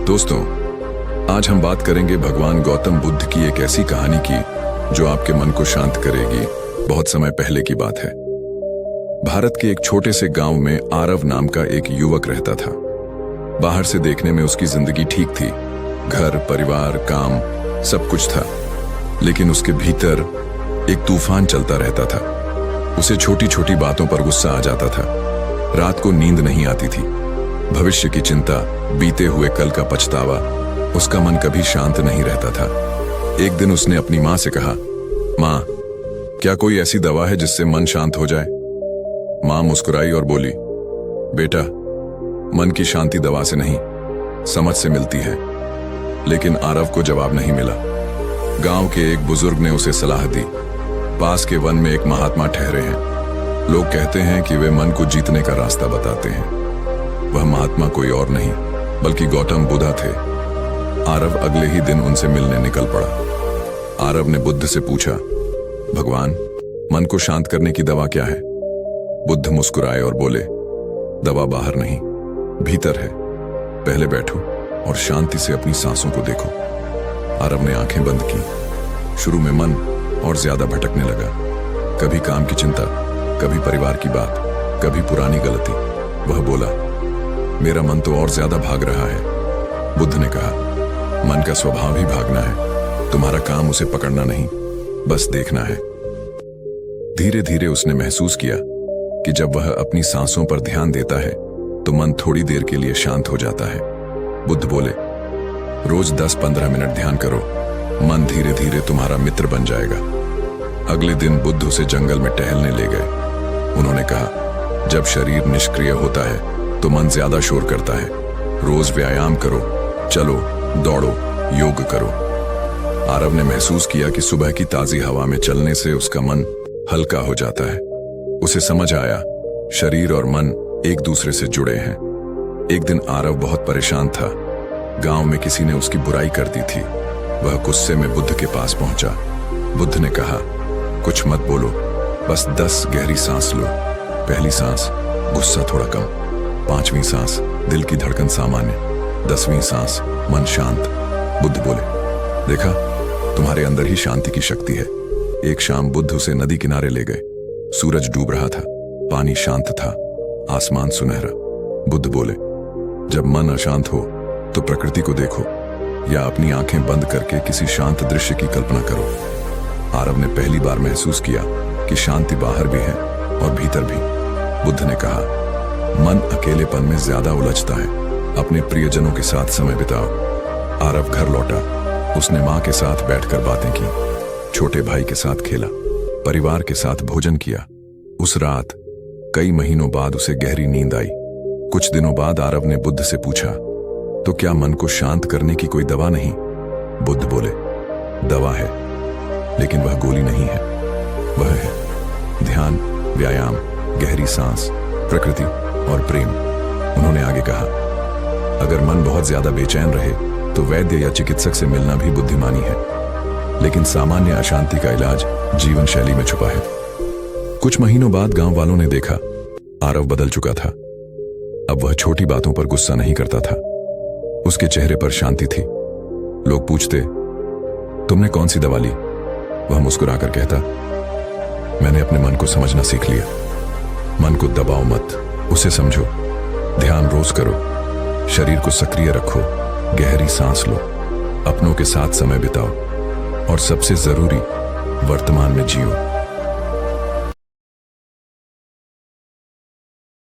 दोस्तों, आज हम बात करेंगे भगवान गौतम बुद्ध की एक ऐसी कहानी की जो आपके मन को शांत करेगी। बहुत समय पहले की बात है। भारत के एक छोटे से गांव में आरव नाम का एक युवक रहता था। बाहर से देखने में उसकी जिंदगी ठीक थी, घर, परिवार, काम सब कुछ था। लेकिन उसके भीतर एक तूफान चलता रहता था। उसे छोटी छोटी बातों पर गुस्सा आ जाता था। रात को नींद नहीं आती थी। भविष्य की चिंता, बीते हुए कल का पछतावा, उसका मन कभी शांत नहीं रहता था। एक दिन उसने अपनी माँ से कहा, माँ, क्या कोई ऐसी दवा है जिससे मन शांत हो जाए? माँ मुस्कुराई और बोली, बेटा, मन की शांति दवा से नहीं, समझ से मिलती है। लेकिन आरव को जवाब नहीं मिला। गांव के एक बुजुर्ग ने उसे सलाह दी। पास के वन में एक महात्मा ठहरे हैं। लोग कहते हैं कि वे मन को जीतने का रास्ता बताते हैं। वह महात्मा कोई और नहीं बल्कि गौतम बुद्ध थे। आरव अगले ही दिन उनसे मिलने निकल पड़ा। आरव ने बुद्ध से पूछा, भगवान, मन को शांत करने की दवा क्या है? बुद्ध मुस्कुराए और बोले, दवा बाहर नहीं, भीतर है। पहले बैठो और शांति से अपनी सांसों को देखो। आरव ने आंखें बंद की। शुरू में मन और ज्यादा भटकने लगा। कभी काम की चिंता, कभी परिवार की बात, कभी पुरानी गलती। वह बोला, मेरा मन तो और ज्यादा भाग रहा है। बुद्ध ने कहा, मन का स्वभाव ही भागना है। तुम्हारा काम उसे पकड़ना नहीं, बस देखना है। धीरे धीरे उसने महसूस किया कि जब वह अपनी सांसों पर ध्यान देता है तो मन थोड़ी देर के लिए शांत हो जाता है। बुद्ध बोले, रोज 10-15 मिनट ध्यान करो, मन धीरे धीरे तुम्हारा मित्र बन जाएगा। अगले दिन बुद्ध उसे जंगल में टहलने ले गए। उन्होंने कहा, जब शरीर निष्क्रिय होता है तो मन ज्यादा शोर करता है। रोज व्यायाम करो, चलो, दौड़ो, योग करो। आरव ने महसूस किया कि सुबह की ताजी हवा में चलने से उसका मन हल्का हो जाता है। उसे समझ आया, शरीर और मन एक दूसरे से जुड़े हैं। एक दिन आरव बहुत परेशान था। गांव में किसी ने उसकी बुराई कर दी थी। वह गुस्से में बुद्ध के पास पहुंचा। बुद्ध ने कहा, कुछ मत बोलो, बस 10 गहरी सांस लो। पहली सांस, गुस्सा थोड़ा कम। 5वीं सांस, दिल की धड़कन सामान्य। 10वीं सांस, मन शांत। बुद्ध बोले, देखा, तुम्हारे अंदर ही शांति की शक्ति है। एक शाम बुद्ध उसे नदी किनारे ले गए। सूरज डूब रहा था, पानी शांत था, आसमान सुनहरा। बुद्ध बोले, जब मन अशांत हो तो प्रकृति को देखो या अपनी आंखें बंद करके किसी शांत दृश्य की कल्पना करो। आरव ने पहली बार महसूस किया कि शांति बाहर भी है और भीतर भी। बुद्ध ने कहा, मन अकेलेपन में ज्यादा उलझता है, अपने प्रियजनों के साथ समय बिताओ। आरव घर लौटा। उसने माँ के साथ बैठकर बातें की, छोटे भाई के साथ खेला, परिवार के साथ भोजन किया। उस रात कई महीनों बाद उसे गहरी नींद आई। कुछ दिनों बाद आरव ने बुद्ध से पूछा, तो क्या मन को शांत करने की कोई दवा नहीं? बुद्ध बोले, दवा है, लेकिन वह गोली नहीं है। वह है ध्यान, व्यायाम, गहरी सांस, प्रकृति और प्रेम। उन्होंने आगे कहा, अगर मन बहुत ज्यादा बेचैन रहे तो वैद्य या चिकित्सक से मिलना भी बुद्धिमानी है, लेकिन सामान्य अशांति का इलाज जीवन शैली में छुपा है। कुछ महीनों बाद गांव वालों ने देखा, आरव बदल चुका था। अब वह छोटी बातों पर गुस्सा नहीं करता था। उसके चेहरे पर शांति थी। लोग पूछते, तुमने कौन सी दवा ली? वह मुस्कुराकर कहता, मैंने अपने मन को समझना सीख लिया। मन को दबाओ मत, उसे समझो। ध्यान रोज करो, शरीर को सक्रिय रखो, गहरी सांस लो, अपनों के साथ समय बिताओ और सबसे जरूरी, वर्तमान में जियो।